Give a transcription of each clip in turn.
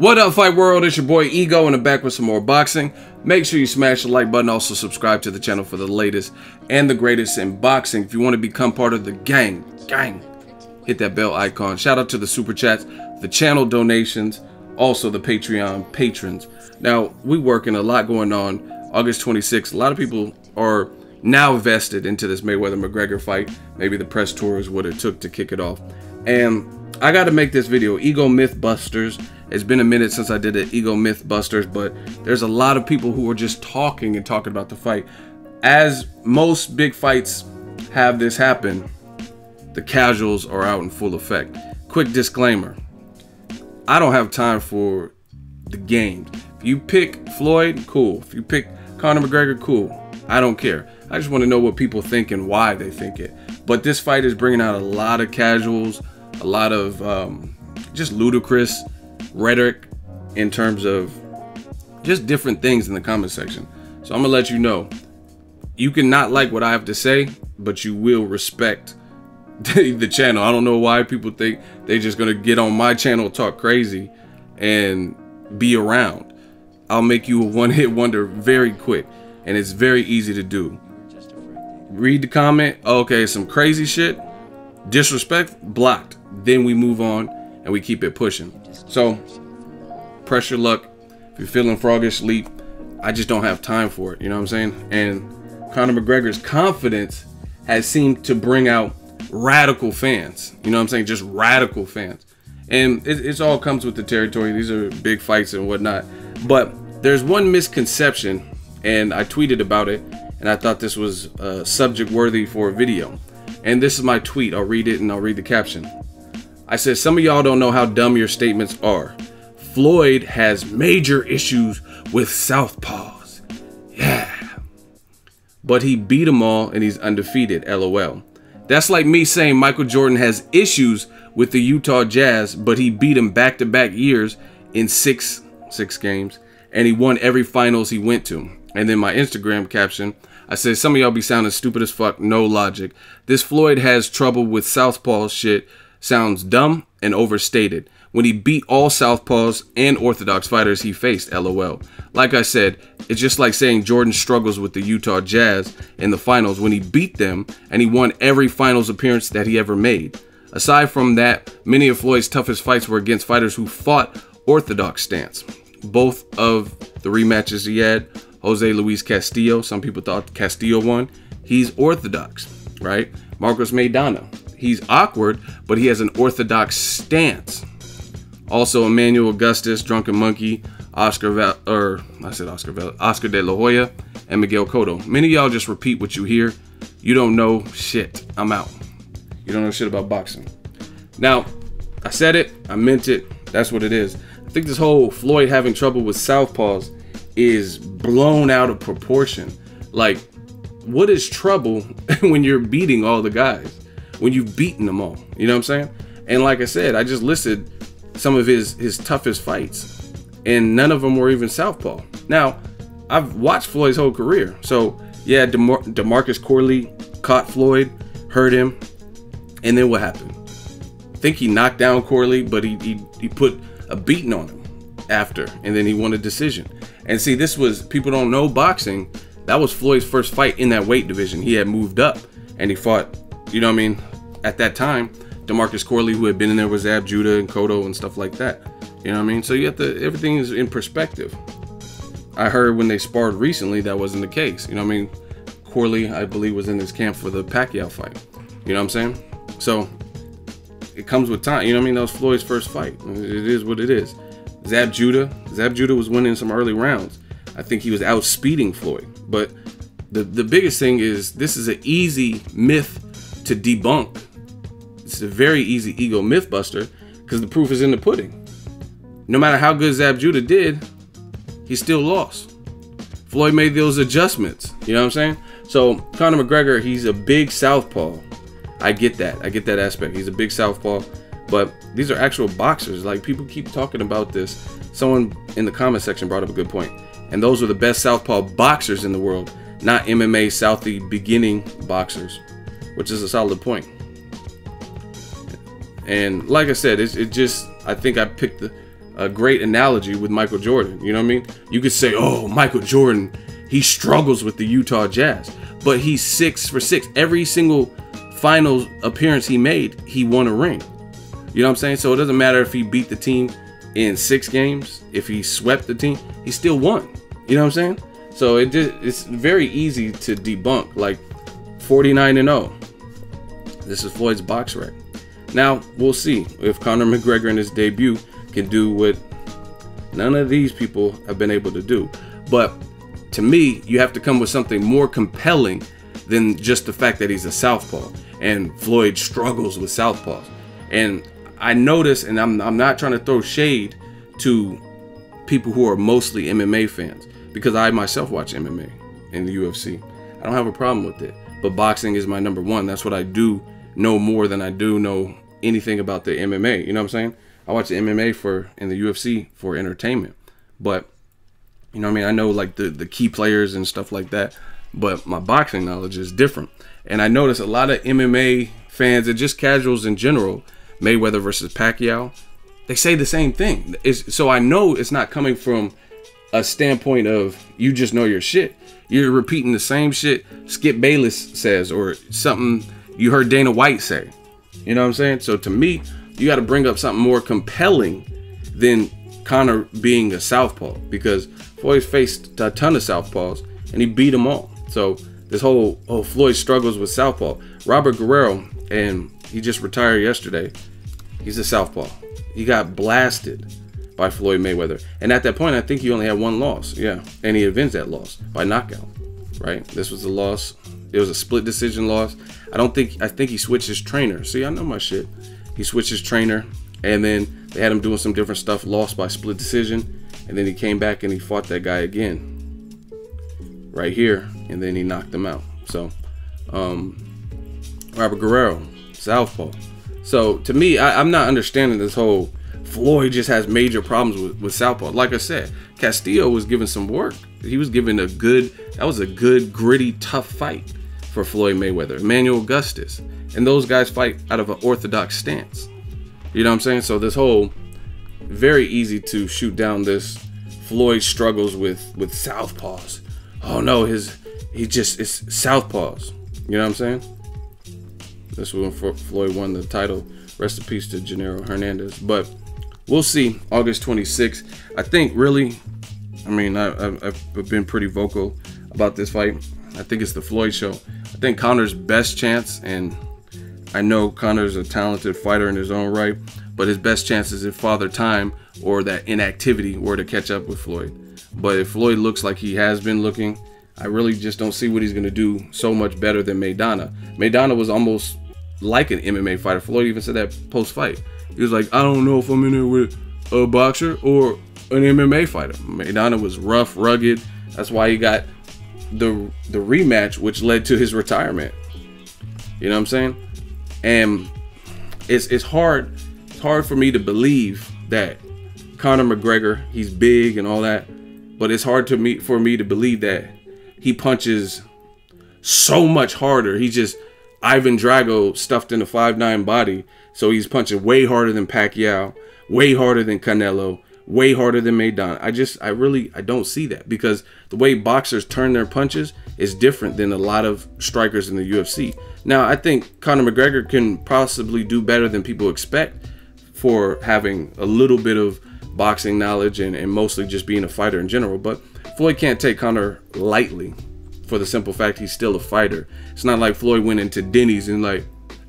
What up, Fight World? It's your boy Ego, and I'm back with some more boxing. Make sure you smash the like button. Also subscribe to the channel for the latest and the greatest in boxing. If you want to become part of the gang, hit that bell icon. Shout out to the super chats, the channel donations, also the Patreon patrons. Now, we working a lot going on. August 26th, a lot of people are now vested into this Mayweather-McGregor fight. Maybe the press tour is what it took to kick it off. And I got to make this video, EGO Mythbusters. It's been a minute since I did an EGO Mythbusters, but there's a lot of people who are just talking about the fight. As most big fights have this happen, the casuals are out in full effect. Quick disclaimer, I don't have time for the games. If you pick Floyd, cool. If you pick Conor McGregor, cool. I don't care. I just want to know what people think and why they think it. But this fight is bringing out a lot of casuals, a lot of just ludicrous rhetoric in terms of just different things in the comment section. So I'm gonna let you know, you can not like what I have to say, but you will respect the channel. I don't know why people think they're just gonna get on my channel, talk crazy, and be around. I'll make you a one-hit wonder very quick, and it's very easy to do. Read the comment, okay, some crazy shit, disrespect, blocked. Then we move on and we keep it pushing. So press your luck. If you're feeling froggish, leap. I just don't have time for it, you know what I'm saying? And Conor McGregor's confidence has seemed to bring out radical fans, you know what I'm saying? Just radical fans. And it all comes with the territory. These are big fights and whatnot. But there's one misconception, and I tweeted about it, and I thought this was subject worthy for a video. And this is my tweet. I'll read it and I'll read the caption. I said, some of y'all don't know how dumb your statements are. Floyd has major issues with Southpaws. Yeah. But he beat them all and he's undefeated, LOL. That's like me saying Michael Jordan has issues with the Utah Jazz, but he beat them back-to-back years in six games, and he won every finals he went to. And then my Instagram caption, I said, some of y'all be sounding stupid as fuck, no logic. This Floyd has trouble with Southpaws shit sounds dumb and overstated. When he beat all Southpaws and Orthodox fighters he faced, LOL. Like I said, it's just like saying Jordan struggles with the Utah Jazz in the finals when he beat them and he won every finals appearance that he ever made. Aside from that, many of Floyd's toughest fights were against fighters who fought Orthodox stance. Both of the rematches he had, Jose Luis Castillo, some people thought Castillo won. He's Orthodox, right? Marcos Maidana, he's awkward, but he has an Orthodox stance. Also, Emmanuel Augustus, Drunken Monkey, Oscar de la Hoya, and Miguel Cotto. Many of y'all just repeat what you hear. You don't know shit. I'm out. You don't know shit about boxing. Now, I said it. I meant it. That's what it is. I think this whole Floyd having trouble with Southpaws is blown out of proportion. Like, what is trouble when you're beating all the guys? When you've beaten them all, you know what I'm saying? And like I said, I just listed some of his toughest fights, and none of them were even Southpaw. Now, I've watched Floyd's whole career. So yeah, DeMarcus Corley caught Floyd, hurt him, and then what happened? I think he knocked down Corley, but he put a beating on him after, and then he won a decision. And see, this was, people don't know boxing, that was Floyd's first fight in that weight division. He had moved up and he fought, you know what I mean, at that time, DeMarcus Corley, who had been in there with Zab Judah and Cotto and stuff like that. You know what I mean? So you have to, everything is in perspective. I heard when they sparred recently, that wasn't the case. You know what I mean? Corley, I believe, was in his camp for the Pacquiao fight. You know what I'm saying? So it comes with time. You know what I mean? That was Floyd's first fight. It is what it is. Zab Judah was winning some early rounds. I think he was outspeeding Floyd. But the biggest thing is, this is an easy myth to debunk. It's a very easy ego mythbuster because the proof is in the pudding. No matter how good Zab Judah did, he still lost. Floyd made those adjustments. You know what I'm saying? So Conor McGregor, he's a big southpaw. I get that. I get that aspect. He's a big southpaw. But these are actual boxers. Like, people keep talking about this. Someone in the comment section brought up a good point. And those are the best southpaw boxers in the world, not MMA Southie beginning boxers, which is a solid point. And like I said, it just, I think I picked the a great analogy with Michael Jordan. You know what I mean? You could say, oh, Michael Jordan, he struggles with the Utah Jazz, but he's 6 for 6. Every single finals appearance he made, he won a ring. You know what I'm saying? So it doesn't matter if he beat the team in 6 games, if he swept the team, he still won. You know what I'm saying? So it's very easy to debunk, like 49-0. This is Floyd's box rec. Now we'll see if Conor McGregor in his debut can do what none of these people have been able to do. But to me, you have to come with something more compelling than just the fact that he's a southpaw, and Floyd struggles with southpaws. And I notice, and I'm not trying to throw shade to people who are mostly MMA fans, because I myself watch MMA and the UFC. I don't have a problem with it, but boxing is my number one. That's what I do know more than I do know anything about the MMA. You know what I'm saying? I watch the MMA and the UFC for entertainment, but you know what I mean? I know like the key players and stuff like that, but my boxing knowledge is different. And I notice a lot of MMA fans and just casuals in general, Mayweather versus Pacquiao, they say the same thing. So I know it's not coming from a standpoint of you just know your shit. You're repeating the same shit Skip Bayless says or something you heard Dana White say. You know what I'm saying? So to me, you got to bring up something more compelling than Conor being a southpaw, because Floyd faced a ton of southpaws and he beat them all. So this whole Floyd struggles with southpaw. Robert Guerrero, and he just retired yesterday, he's a southpaw. He got blasted by Floyd Mayweather, and at that point I think he only had 1 loss. Yeah, and he avenged that loss by knockout. Right, this was a loss. It was a split decision loss. I think he switched his trainer. See, I know my shit. He switched his trainer, and then they had him doing some different stuff, lost by split decision, and then he came back and he fought that guy again right here, and then he knocked him out. So Robert Guerrero, southpaw. So to me, I'm not understanding this whole Floyd just has major problems with southpaw. Like I said, Castillo was given some work. He was given that was a good, gritty, tough fight for Floyd Mayweather, Emmanuel Augustus, and those guys fight out of an orthodox stance. You know what I'm saying? So this whole, very easy to shoot down this Floyd struggles with southpaws. Oh no, it's southpaws. You know what I'm saying? This was when Floyd won the title. Rest in peace to Gennaro Hernandez. But we'll see August 26th. I think really, I mean, I've been pretty vocal about this fight. I think it's the Floyd show. I think Conor's best chance, and I know Conor's a talented fighter in his own right, but his best chance is if Father Time or that inactivity were to catch up with Floyd. But if Floyd looks like he has been looking, I really just don't see what he's going to do so much better than Maidana. Maidana was almost like an MMA fighter. Floyd even said that post-fight. He was like, I don't know if I'm in there with a boxer or an MMA fighter. Maidana was rough, rugged. That's why he got the rematch, which led to his retirement. You know what I'm saying? And it's hard for me to believe that Conor McGregor, he's big and all that, but it's hard for me to believe that he punches so much harder. He's just Ivan Drago stuffed in a 5'9" body, so he's punching way harder than Pacquiao, way harder than Canelo, way harder than Maidana. I don't see that, because the way boxers turn their punches is different than a lot of strikers in the UFC. Now, I think Conor McGregor can possibly do better than people expect for having a little bit of boxing knowledge and mostly just being a fighter in general, but Floyd can't take Conor lightly for the simple fact he's still a fighter. It's not like Floyd went into Denny's and like,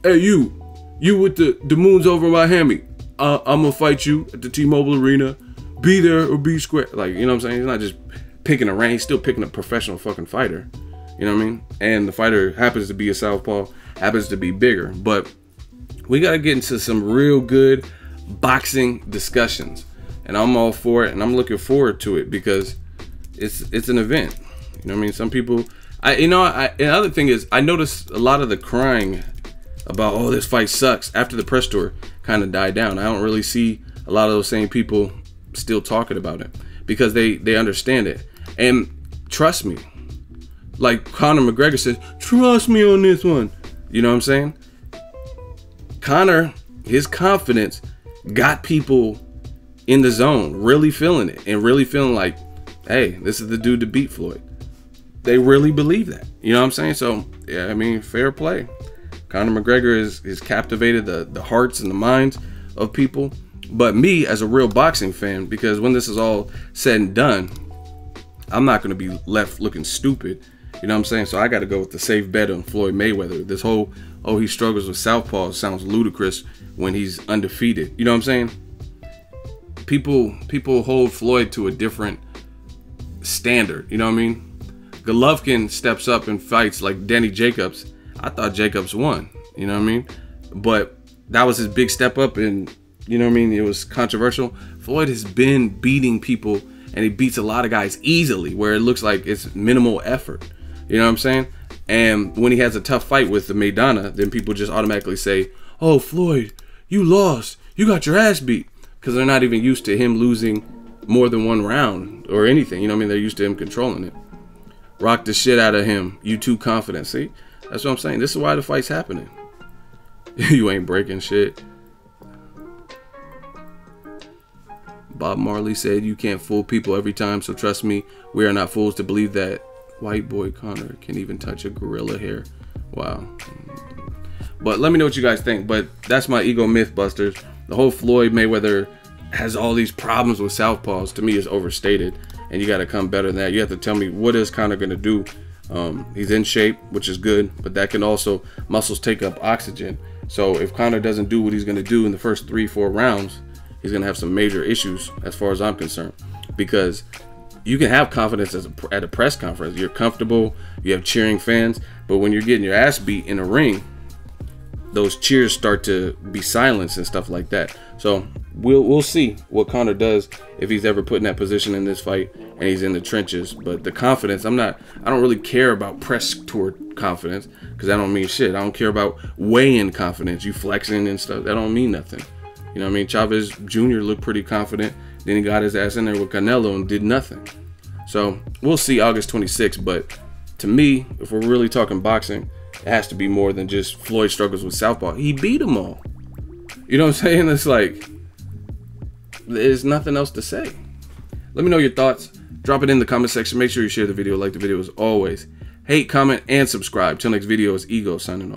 hey, you with the moons over Miami, I'm gonna fight you at the T-Mobile Arena. Be there or be square. Like, you know what I'm saying? He's not just picking a rank. He's still picking a professional fucking fighter. You know what I mean? And the fighter happens to be a southpaw, happens to be bigger. But we got to get into some real good boxing discussions. And I'm all for it. And I'm looking forward to it because it's an event. You know what I mean? Some people, another thing is, I noticed a lot of the crying about, oh, this fight sucks, after the press tour kind of died down. I don't really see a lot of those same people still talking about it because they understand it. And trust me, like Conor McGregor says, trust me on this one. You know what I'm saying? Conor, his confidence got people in the zone, really feeling it and really feeling like, hey, this is the dude to beat Floyd. They really believe that. You know what I'm saying? So, yeah, I mean, fair play. Conor McGregor is captivated the hearts and the minds of people. But me, as a real boxing fan, because when this is all said and done, I'm not going to be left looking stupid. You know what I'm saying? So I got to go with the safe bet on Floyd Mayweather. This whole, oh, he struggles with Southpaws sounds ludicrous when he's undefeated. You know what I'm saying? People hold Floyd to a different standard. You know what I mean? Golovkin steps up and fights like Danny Jacobs. I thought Jacobs won. You know what I mean? But that was his big step up, and you know what I mean? It was controversial. Floyd has been beating people, and he beats a lot of guys easily, where it looks like it's minimal effort. You know what I'm saying? And when he has a tough fight with the Maidana, then people just automatically say, oh, Floyd, you lost. You got your ass beat. Because they're not even used to him losing more than one round or anything. You know what I mean? They're used to him controlling it. Rock the shit out of him. You too confident. See? That's what I'm saying. This is why the fight's happening. You ain't breaking shit. Bob Marley said you can't fool people every time, so trust me, we are not fools to believe that white boy Conor can even touch a gorilla hair. Wow. But let me know what you guys think. But that's my Ego Mythbusters. The whole Floyd Mayweather has all these problems with Southpaws, to me, is overstated. And you got to come better than that. You have to tell me, what is Conor going to do? He's in shape, which is good, but that can also, muscles take up oxygen. So if Conor doesn't do what he's going to do in the first 3-4 rounds, he's going to have some major issues as far as I'm concerned. Because you can have confidence at a press conference. You're comfortable, you have cheering fans, but when you're getting your ass beat in a ring, those cheers start to be silenced and stuff like that. So we'll see what Conor does if he's ever put in that position in this fight and he's in the trenches. But the confidence, I don't really care about press tour confidence, because that don't mean shit. I don't care about weigh-in confidence, you flexing and stuff. That don't mean nothing. You know what I mean? Chavez Jr. looked pretty confident. Then he got his ass in there with Canelo and did nothing. So we'll see August 26th. But to me, if we're really talking boxing, it has to be more than just Floyd struggles with Southpaw. He beat them all. You know what I'm saying? It's like, there's nothing else to say. Let me know your thoughts. Drop it in the comment section. Make sure you share the video, like the video as always. Hate, comment, and subscribe. Till next video, is Ego signing off.